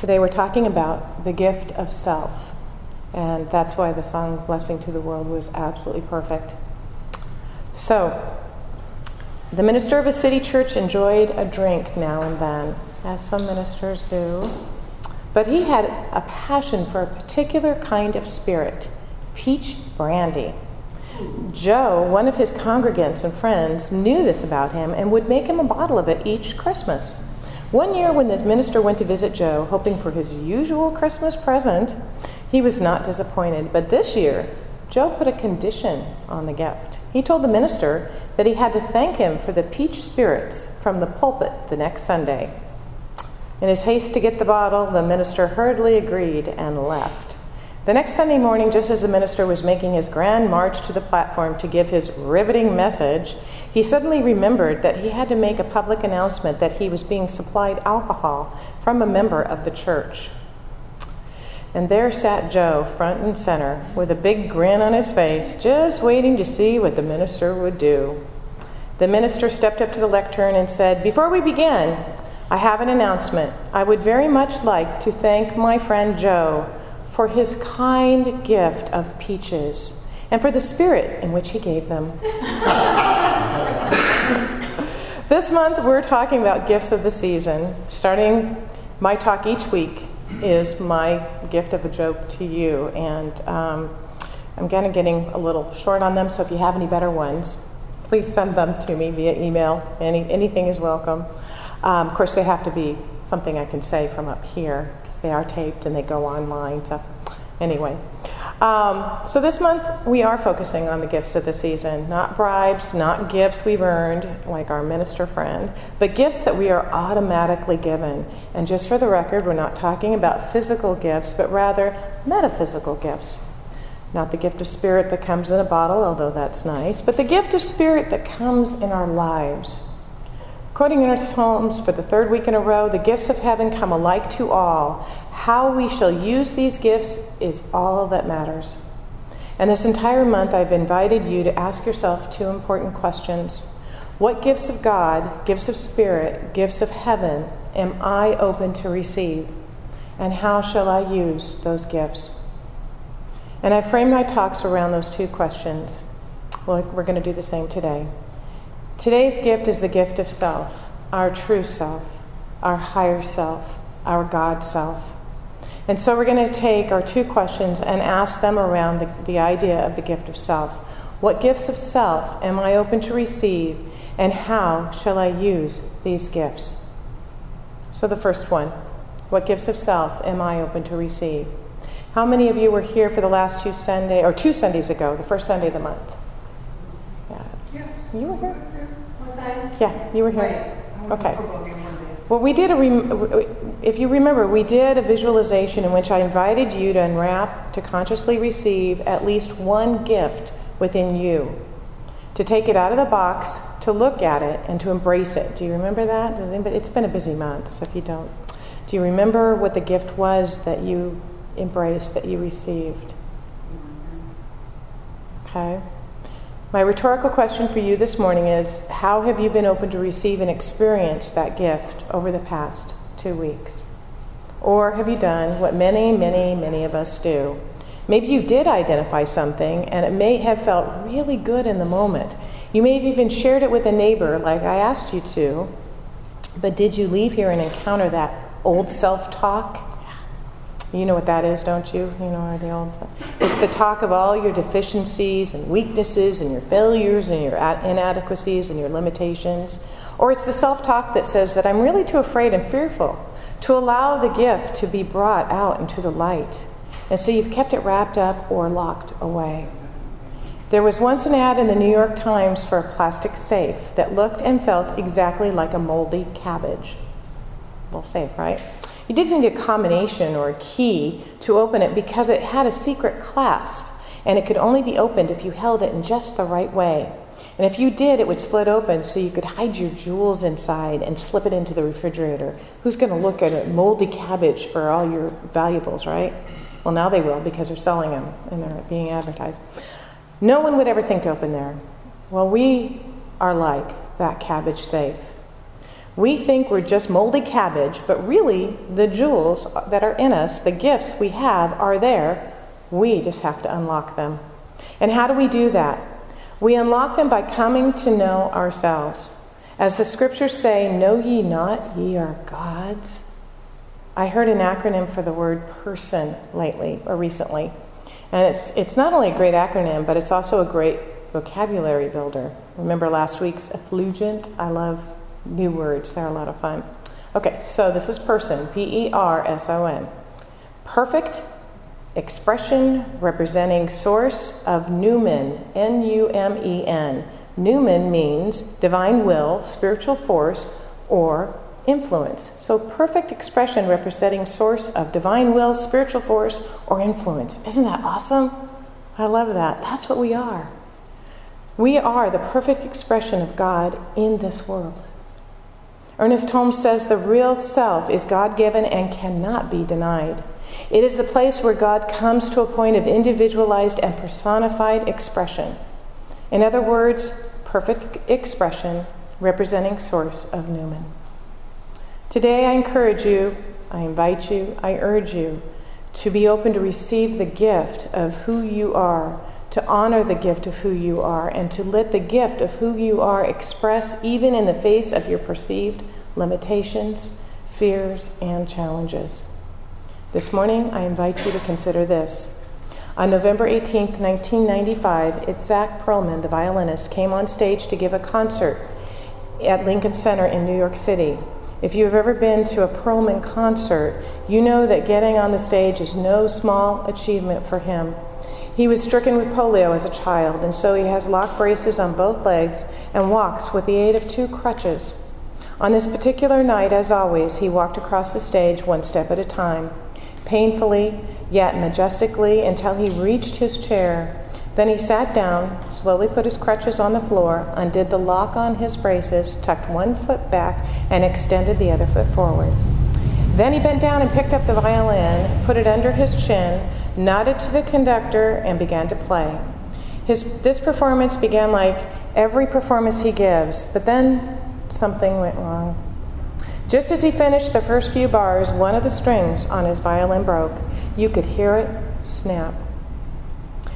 Today we're talking about the gift of self, and that's why the song Blessing to the World was absolutely perfect. So, the minister of a city church enjoyed a drink now and then, as some ministers do, but he had a passion for a particular kind of spirit, peach brandy. Joe, one of his congregants and friends, knew this about him and would make him a bottle of it each Christmas. One year when the minister went to visit Joe, hoping for his usual Christmas present, he was not disappointed. But this year, Joe put a condition on the gift. He told the minister that he had to thank him for the peach spirits from the pulpit the next Sunday. In his haste to get the bottle, the minister hurriedly agreed and left. The next Sunday morning, just as the minister was making his grand march to the platform to give his riveting message, he suddenly remembered that he had to make a public announcement that he was being supplied alcohol from a member of the church. And there sat Joe, front and center, with a big grin on his face, just waiting to see what the minister would do. The minister stepped up to the lectern and said, "Before we begin, I have an announcement. I would very much like to thank my friend Joe for his kind gift of peaches, and for the spirit in which he gave them." This month, we're talking about gifts of the season. Starting my talk each week is my gift of a joke to you, and I'm kind of getting a little short on them, so if you have any better ones, please send them to me via email. Anything is welcome. Of course, they have to be something I can say from up here, because they are taped and they go online. So anyway, so this month we are focusing on the gifts of the season. Not bribes, not gifts we've earned, like our minister friend, but gifts that we are automatically given. And just for the record, we're not talking about physical gifts, but rather metaphysical gifts. Not the gift of spirit that comes in a bottle, although that's nice, but the gift of spirit that comes in our lives. Quoting in our Psalms for the third week in a row, the gifts of heaven come alike to all. How we shall use these gifts is all that matters. And this entire month, I've invited you to ask yourself two important questions. What gifts of God, gifts of spirit, gifts of heaven am I open to receive? And how shall I use those gifts? And I framed my talks around those two questions. Well, we're going to do the same today. Today's gift is the gift of self, our true self, our higher self, our God self. And so we're going to take our two questions and ask them around the idea of the gift of self. What gifts of self am I open to receive, and how shall I use these gifts? So the first one, what gifts of self am I open to receive? How many of you were here for the last two Sundays ago, the first Sunday of the month? Yeah. Yes. You were here? Was I? Yeah, you were here. Right. Okay. Well, we did if you remember, we did a visualization in which I invited you to unwrap, to consciously receive at least one gift within you, to take it out of the box, to look at it, and to embrace it. Do you remember that? It's been a busy month, so if you don't. Do you remember what the gift was that you embraced, that you received? Okay. My rhetorical question for you this morning is, how have you been open to receive and experience that gift over the past 2 weeks? Or have you done what many, many, many of us do? Maybe you did identify something, and it may have felt really good in the moment. You may have even shared it with a neighbor, like I asked you to, but did you leave here and encounter that old self-talk? You know what that is, don't you? You know the old stuff. It's the talk of all your deficiencies and weaknesses and your failures and your inadequacies and your limitations. Or it's the self-talk that says that I'm really too afraid and fearful to allow the gift to be brought out into the light. And so you've kept it wrapped up or locked away. There was once an ad in the New York Times for a plastic safe that looked and felt exactly like a moldy cabbage. Well, safe, right? You didn't need a combination or a key to open it because it had a secret clasp, and it could only be opened if you held it in just the right way. And if you did, it would split open so you could hide your jewels inside and slip it into the refrigerator. Who's going to look at a moldy cabbage for all your valuables, right? Well, now they will, because they're selling them and they're being advertised. No one would ever think to open there. Well, we are like that cabbage safe. We think we're just moldy cabbage, but really the jewels that are in us, the gifts we have, are there. We just have to unlock them. And how do we do that? We unlock them by coming to know ourselves. As the scriptures say, know ye not ye are gods? I heard an acronym for the word person recently. And it's not only a great acronym, but it's also a great vocabulary builder. Remember last week's effulgent? I love new words. They're a lot of fun. Okay, so this is person, P-E-R-S-O-N. Perfect expression representing source of Numen, N-U-M-E-N. Numen means divine will, spiritual force, or influence. So perfect expression representing source of divine will, spiritual force, or influence. Isn't that awesome? I love that. That's what we are. We are the perfect expression of God in this world. Ernest Holmes says the real self is God-given and cannot be denied. It is the place where God comes to a point of individualized and personified expression. In other words, perfect expression representing source of Numen. Today I encourage you, I invite you, I urge you to be open to receive the gift of who you are, to honor the gift of who you are, and to let the gift of who you are express even in the face of your perceived limitations, fears, and challenges. This morning, I invite you to consider this. On November 18th, 1995, Itzhak Perlman, the violinist, came on stage to give a concert at Lincoln Center in New York City. If you have ever been to a Perlman concert, you know that getting on the stage is no small achievement for him. He was stricken with polio as a child, and so he has lock braces on both legs and walks with the aid of 2 crutches. On this particular night, as always, he walked across the stage one step at a time, painfully yet majestically, until he reached his chair. Then he sat down, slowly put his crutches on the floor, undid the lock on his braces, tucked one foot back, and extended the other foot forward. Then he bent down and picked up the violin, put it under his chin, nodded to the conductor, and began to play. This performance began like every performance he gives, but then something went wrong. Just as he finished the first few bars, one of the strings on his violin broke. You could hear it snap.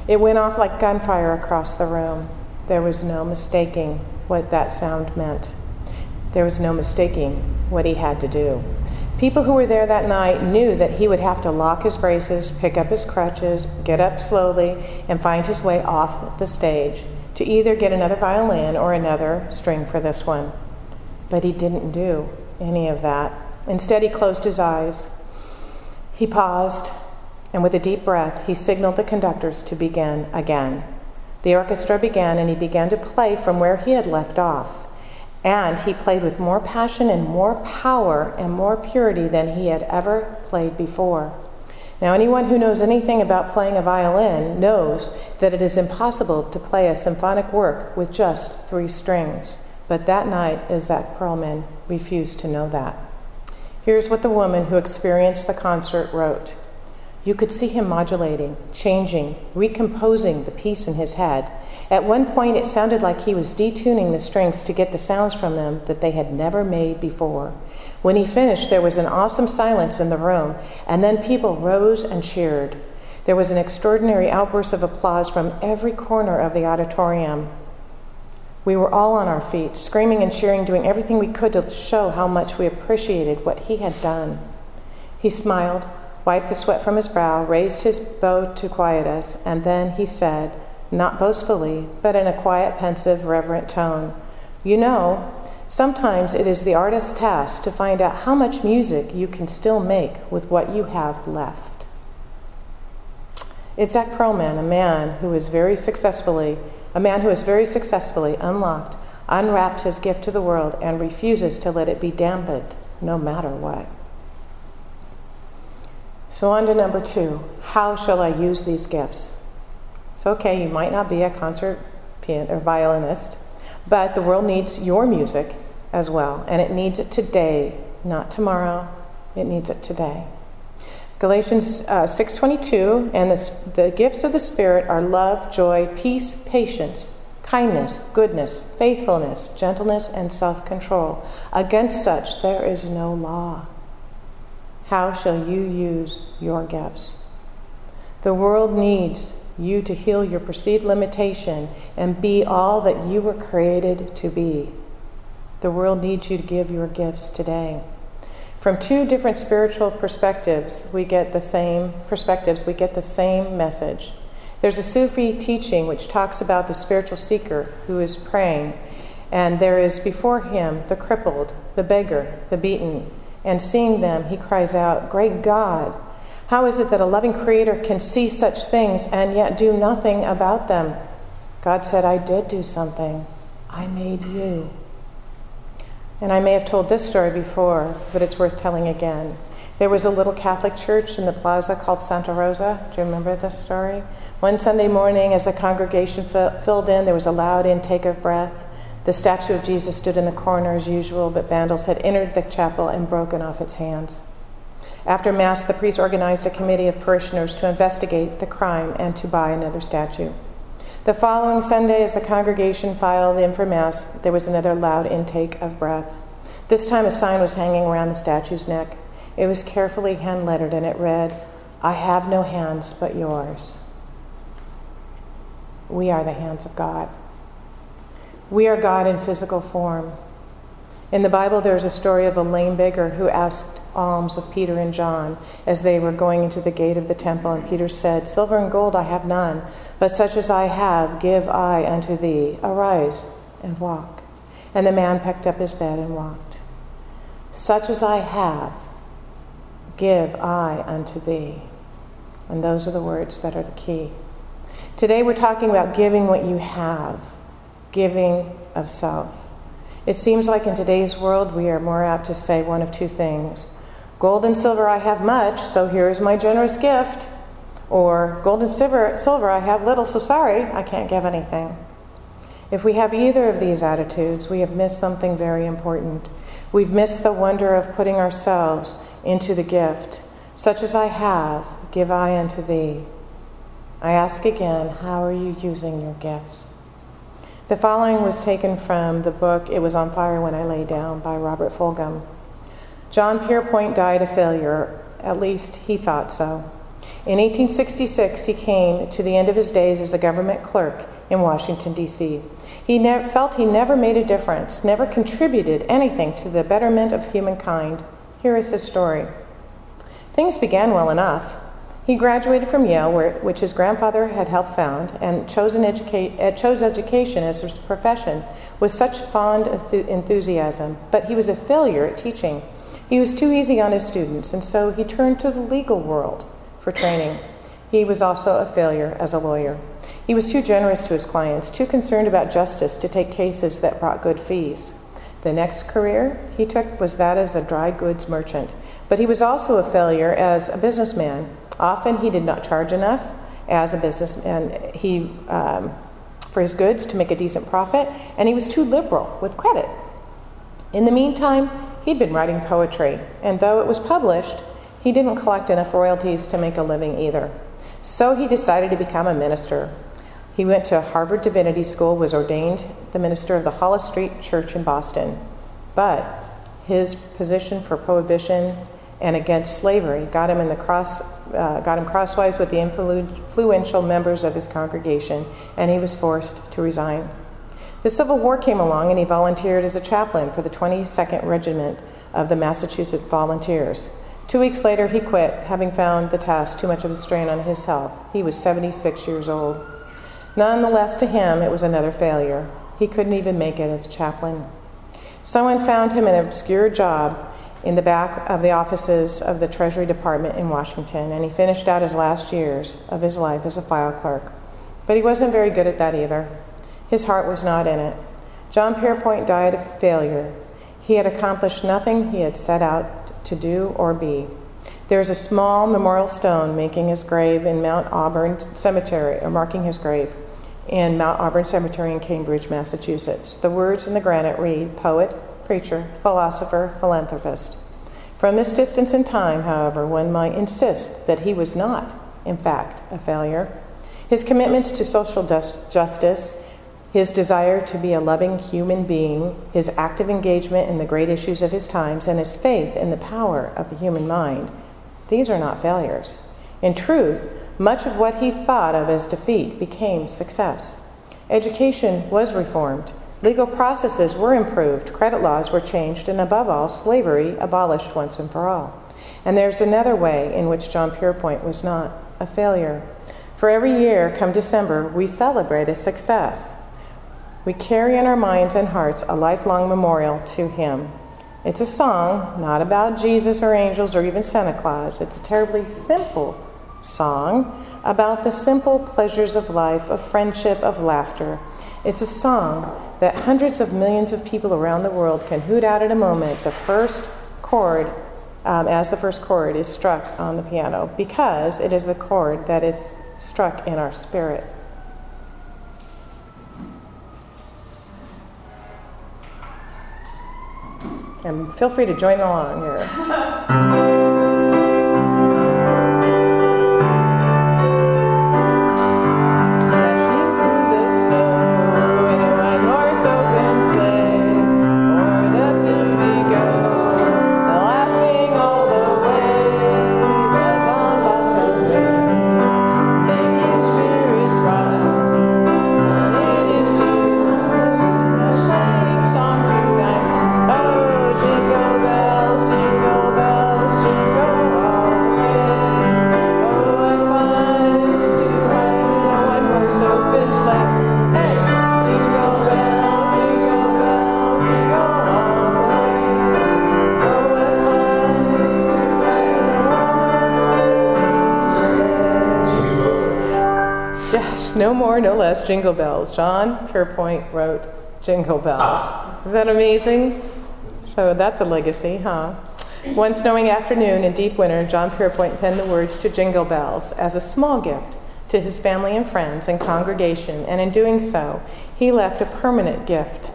It went off like gunfire across the room. There was no mistaking what that sound meant. There was no mistaking what he had to do. People who were there that night knew that he would have to lock his braces, pick up his crutches, get up slowly, and find his way off the stage to either get another violin or another string for this one. But he didn't do any of that. Instead, he closed his eyes. He paused, and with a deep breath, he signaled the conductors to begin again. The orchestra began, and he began to play from where he had left off. And he played with more passion and more power and more purity than he had ever played before. Now, anyone who knows anything about playing a violin knows that it is impossible to play a symphonic work with just 3 strings. But that night, Itzhak Perlman refused to know that. Here's what the woman who experienced the concert wrote. You could see him modulating, changing, recomposing the piece in his head. At one point, it sounded like he was detuning the strings to get the sounds from them that they had never made before. When he finished, there was an awesome silence in the room, and then people rose and cheered. There was an extraordinary outburst of applause from every corner of the auditorium. We were all on our feet, screaming and cheering, doing everything we could to show how much we appreciated what he had done. He smiled, wiped the sweat from his brow, raised his bow to quiet us, and then he said, not boastfully, but in a quiet, pensive, reverent tone, you know, sometimes it is the artist's task to find out how much music you can still make with what you have left. Itzhak Perlman, a man who has very successfully unlocked, unwrapped his gift to the world, and refuses to let it be dampened, no matter what. So on to number 2, how shall I use these gifts? It's okay, you might not be a concert pianist or violinist, but the world needs your music as well, and it needs it today, not tomorrow. It needs it today. Galatians 6:22, and the gifts of the Spirit are love, joy, peace, patience, kindness, goodness, faithfulness, gentleness, and self-control. Against such there is no law. How shall you use your gifts? The world needs you to heal your perceived limitation and be all that you were created to be. The world needs you to give your gifts today. From two different spiritual perspectives, we get the same message. There's a Sufi teaching which talks about the spiritual seeker who is praying, and there is before him the crippled, the beggar, the beaten, and seeing them, he cries out, "Great God, how is it that a loving creator can see such things and yet do nothing about them?" God said, "I did do something. I made you." And I may have told this story before, but it's worth telling again. There was a little Catholic church in the plaza called Santa Rosa. Do you remember this story? One Sunday morning, as the congregation filled in, there was a loud intake of breath. The statue of Jesus stood in the corner as usual, but vandals had entered the chapel and broken off its hands. After Mass, the priest organized a committee of parishioners to investigate the crime and to buy another statue. The following Sunday, as the congregation filed in for Mass, there was another loud intake of breath. This time a sign was hanging around the statue's neck. It was carefully hand-lettered, and it read, "I have no hands but yours." We are the hands of God. We are God in physical form. In the Bible, there's a story of a lame beggar who asked alms of Peter and John as they were going into the gate of the temple. And Peter said, "Silver and gold I have none, but such as I have give I unto thee. Arise and walk." And the man picked up his bed and walked. Such as I have, give I unto thee. And those are the words that are the key. Today we're talking about giving what you have, giving of self. It seems like in today's world we are more apt to say one of two things. Gold and silver I have much, so here is my generous gift. Or gold and silver I have little, so sorry, I can't give anything. If we have either of these attitudes, we have missed something very important. We've missed the wonder of putting ourselves into the gift. Such as I have, give I unto thee. I ask again, how are you using your gifts? The following was taken from the book It Was on Fire When I Lay Down by Robert Fulghum. John Pierpont died a failure, at least he thought so. In 1866, he came to the end of his days as a government clerk in Washington, D.C. He felt he never made a difference, never contributed anything to the betterment of humankind. Here is his story. Things began well enough. He graduated from Yale, which his grandfather had helped found, and chose education as his profession with such fond enthusiasm. But he was a failure at teaching. He was too easy on his students, and so he turned to the legal world for training. He was also a failure as a lawyer. He was too generous to his clients, too concerned about justice to take cases that brought good fees. The next career he took was that as a dry goods merchant. But he was also a failure as a businessman. Often he did not charge enough as a businessman for his goods to make a decent profit, and he was too liberal with credit. In the meantime, he'd been writing poetry, and though it was published, he didn't collect enough royalties to make a living either. So he decided to become a minister. He went to Harvard Divinity School, was ordained the minister of the Hollis Street Church in Boston. But his position for prohibition and against slavery got him crosswise with the influential members of his congregation, and he was forced to resign. The Civil War came along, and he volunteered as a chaplain for the 22nd Regiment of the Massachusetts Volunteers. 2 weeks later, he quit, having found the task too much of a strain on his health. He was 76 years old. Nonetheless, to him, it was another failure. He couldn't even make it as a chaplain. Someone found him an obscure job in the back of the offices of the Treasury Department in Washington, and he finished out his last years of his life as a file clerk. But he wasn't very good at that either. His heart was not in it. John Pierpont died a failure. He had accomplished nothing he had set out to do or be. There is a small memorial stone marking his grave in Mount Auburn Cemetery in Cambridge, Massachusetts. The words in the granite read, "Poet, preacher, philosopher, philanthropist." From this distance in time, however, one might insist that he was not, in fact, a failure. His commitments to social justice, his desire to be a loving human being, his active engagement in the great issues of his times, and his faith in the power of the human mind, these are not failures. In truth, much of what he thought of as defeat became success. Education was reformed. Legal processes were improved. Credit laws were changed. And above all, slavery abolished once and for all. And there's another way in which John Pierpoint was not a failure. For every year, come December, we celebrate a success. We carry in our minds and hearts a lifelong memorial to him. It's a song, not about Jesus or angels or even Santa Claus. It's a terribly simple song about the simple pleasures of life, of friendship, of laughter. It's a song that hundreds of millions of people around the world can hoot out at a moment, the first chord, as the first chord is struck on the piano, because it is the chord that is struck in our spirit. And feel free to join along here. No more, no less, Jingle Bells. John Pierpoint wrote Jingle Bells. Is that amazing? So that's a legacy, huh? One snowy afternoon in deep winter, John Pierpoint penned the words to Jingle Bells as a small gift to his family and friends and congregation, and in doing so, he left a permanent gift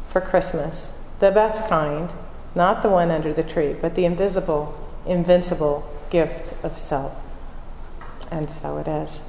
for Christmas, the best kind, not the one under the tree, but the invisible, invincible gift of self. And so it is.